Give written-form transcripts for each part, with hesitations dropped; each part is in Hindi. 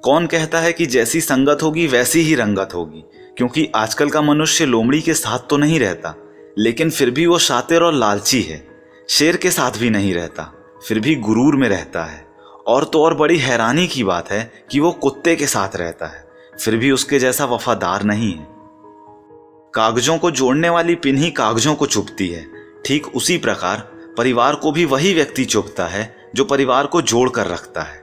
कौन कहता है कि जैसी संगत होगी वैसी ही रंगत होगी, क्योंकि आजकल का मनुष्य लोमड़ी के साथ तो नहीं रहता, लेकिन फिर भी वो शातिर और लालची है। शेर के साथ भी नहीं रहता, फिर भी गुरूर में रहता है। और तो और बड़ी हैरानी की बात है कि वो कुत्ते के साथ रहता है, फिर भी उसके जैसा वफादार नहीं है। कागजों को जोड़ने वाली पिन ही कागजों को चुभती है, ठीक उसी प्रकार परिवार को भी वही व्यक्ति चुभता है जो परिवार को जोड़ कर रखता है।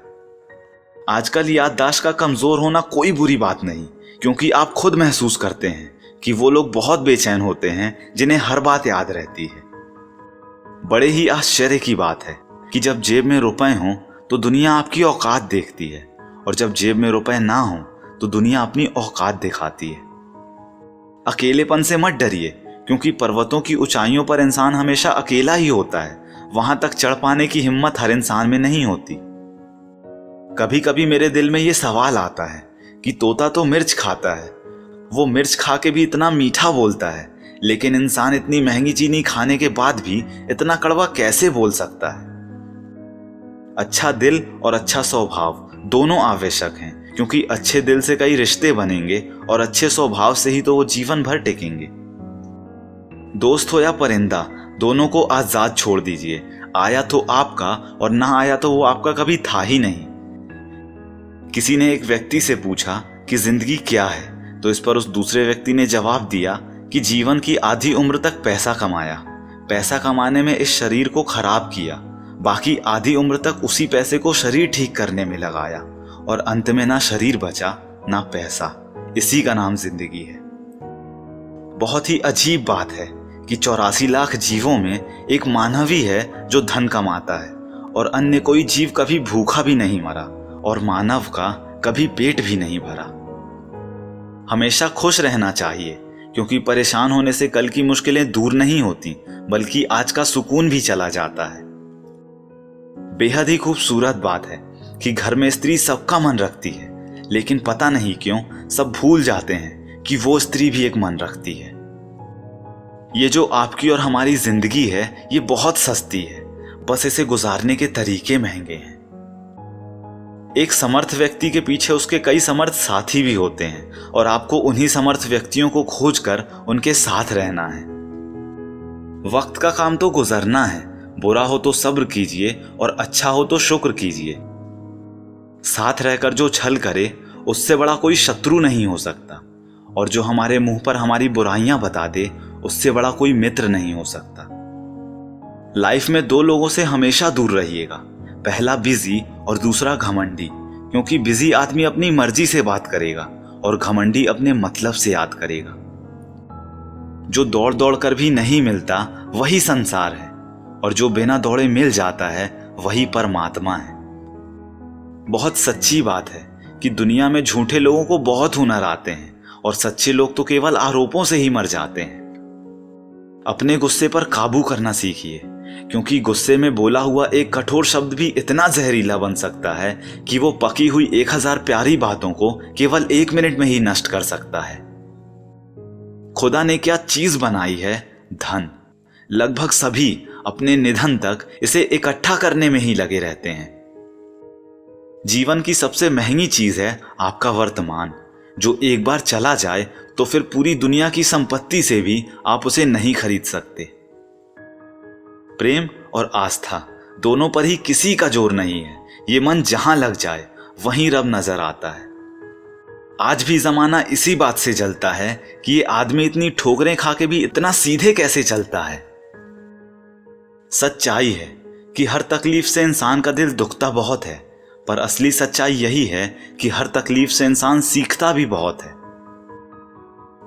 आजकल याददाश्त का कमजोर होना कोई बुरी बात नहीं, क्योंकि आप खुद महसूस करते हैं कि वो लोग बहुत बेचैन होते हैं जिन्हें हर बात याद रहती है। बड़े ही आश्चर्य की बात है कि जब जेब में रुपए हों तो दुनिया आपकी औकात देखती है, और जब जेब में रुपए ना हों तो दुनिया अपनी औकात दिखाती है। अकेलेपन से मत डरिए, क्योंकि पर्वतों की ऊंचाइयों पर इंसान हमेशा अकेला ही होता है। वहां तक चढ़ पाने की हिम्मत हर इंसान में नहीं होती। कभी कभी मेरे दिल में ये सवाल आता है कि तोता तो मिर्च खाता है, वो मिर्च खा के भी इतना मीठा बोलता है, लेकिन इंसान इतनी महंगी चीनी खाने के बाद भी इतना कड़वा कैसे बोल सकता है। अच्छा दिल और अच्छा स्वभाव दोनों आवश्यक हैं, क्योंकि अच्छे दिल से कई रिश्ते बनेंगे और अच्छे स्वभाव से ही तो वो जीवन भर टिकेंगे। दोस्त हो या परिंदा, दोनों को आजाद छोड़ दीजिए। आया तो आपका और ना आया तो वो आपका कभी था ही नहीं। किसी ने एक व्यक्ति से पूछा कि जिंदगी क्या है, तो इस पर उस दूसरे व्यक्ति ने जवाब दिया कि जीवन की आधी उम्र तक पैसा कमाया, पैसा कमाने में इस शरीर को खराब किया, बाकी आधी उम्र तक उसी पैसे को शरीर ठीक करने में लगाया, और अंत में ना शरीर बचा ना पैसा। इसी का नाम जिंदगी है। बहुत ही अजीब बात है कि 84 लाख जीवों में एक मानव ही है जो धन कमाता है, और अन्य कोई जीव कभी भूखा भी नहीं मरा, और मानव का कभी पेट भी नहीं भरा। हमेशा खुश रहना चाहिए, क्योंकि परेशान होने से कल की मुश्किलें दूर नहीं होती, बल्कि आज का सुकून भी चला जाता है। बेहद ही खूबसूरत बात है कि घर में स्त्री सबका मन रखती है, लेकिन पता नहीं क्यों सब भूल जाते हैं कि वो स्त्री भी एक मन रखती है। ये जो आपकी और हमारी जिंदगी है, ये बहुत सस्ती है, बस इसे गुजारने के तरीके महंगे हैं। एक समर्थ व्यक्ति के पीछे उसके कई समर्थ साथी भी होते हैं, और आपको उन्हीं समर्थ व्यक्तियों को खोजकर उनके साथ रहना है। वक्त का काम तो गुजरना है, बुरा हो तो सब्र कीजिए और अच्छा हो तो शुक्र कीजिए। साथ रहकर जो छल करे उससे बड़ा कोई शत्रु नहीं हो सकता, और जो हमारे मुंह पर हमारी बुराइयां बता दे उससे बड़ा कोई मित्र नहीं हो सकता। लाइफ में दो लोगों से हमेशा दूर रहिएगा, पहला बिजी और दूसरा घमंडी, क्योंकि बिजी आदमी अपनी मर्जी से बात करेगा और घमंडी अपने मतलब से याद करेगा। जो दौड़ दौड़ कर भी नहीं मिलता वही संसार है, और जो बिना दौड़े मिल जाता है वही परमात्मा है। बहुत सच्ची बात है कि दुनिया में झूठे लोगों को बहुत हुनर आते हैं, और सच्चे लोग तो केवल आरोपों से ही मर जाते हैं। अपने गुस्से पर काबू करना सीखिए, क्योंकि गुस्से में बोला हुआ एक कठोर शब्द भी इतना जहरीला बन सकता है कि वो पकी हुई 1000 प्यारी बातों को केवल 1 मिनट में ही नष्ट कर सकता है। खुदा ने क्या चीज बनाई है? धन। लगभग सभी अपने निधन तक इसे इकट्ठा करने में ही लगे रहते हैं। जीवन की सबसे महंगी चीज है आपका वर्तमान, जो एक बार चला जाए तो फिर पूरी दुनिया की संपत्ति से भी आप उसे नहीं खरीद सकते। प्रेम और आस्था दोनों पर ही किसी का जोर नहीं है। ये मन जहां लग जाए वहीं रब नजर आता है। आज भी जमाना इसी बात से जलता है कि ये आदमी इतनी ठोकरें खा के भी इतना सीधे कैसे चलता है। सच्चाई है कि हर तकलीफ से इंसान का दिल दुखता बहुत है, पर असली सच्चाई यही है कि हर तकलीफ से इंसान सीखता भी बहुत है।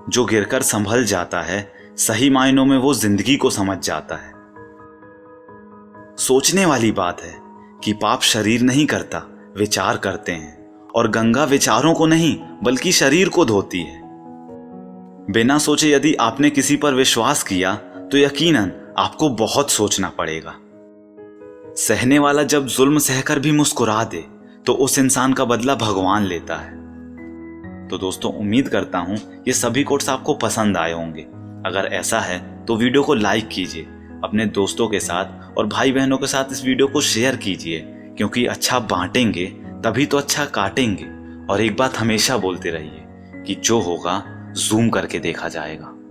जो गिरकर संभल जाता है, सही मायनों में वो जिंदगी को समझ जाता है। सोचने वाली बात है कि पाप शरीर नहीं करता, विचार करते हैं, और गंगा विचारों को नहीं बल्कि शरीर को धोती है। बिना सोचे यदि आपने किसी पर विश्वास किया तो यकीनन आपको बहुत सोचना पड़ेगा। सहने वाला जब जुल्म सहकर भी मुस्कुरा दे तो उस इंसान का बदला भगवान लेता है। तो दोस्तों, उम्मीद करता हूं ये सभी कोट्स आपको पसंद आए होंगे। अगर ऐसा है तो वीडियो को लाइक कीजिए, अपने दोस्तों के साथ और भाई बहनों के साथ इस वीडियो को शेयर कीजिए, क्योंकि अच्छा बांटेंगे तभी तो अच्छा काटेंगे, और एक बात हमेशा बोलते रहिए कि जो होगा जूम करके देखा जाएगा।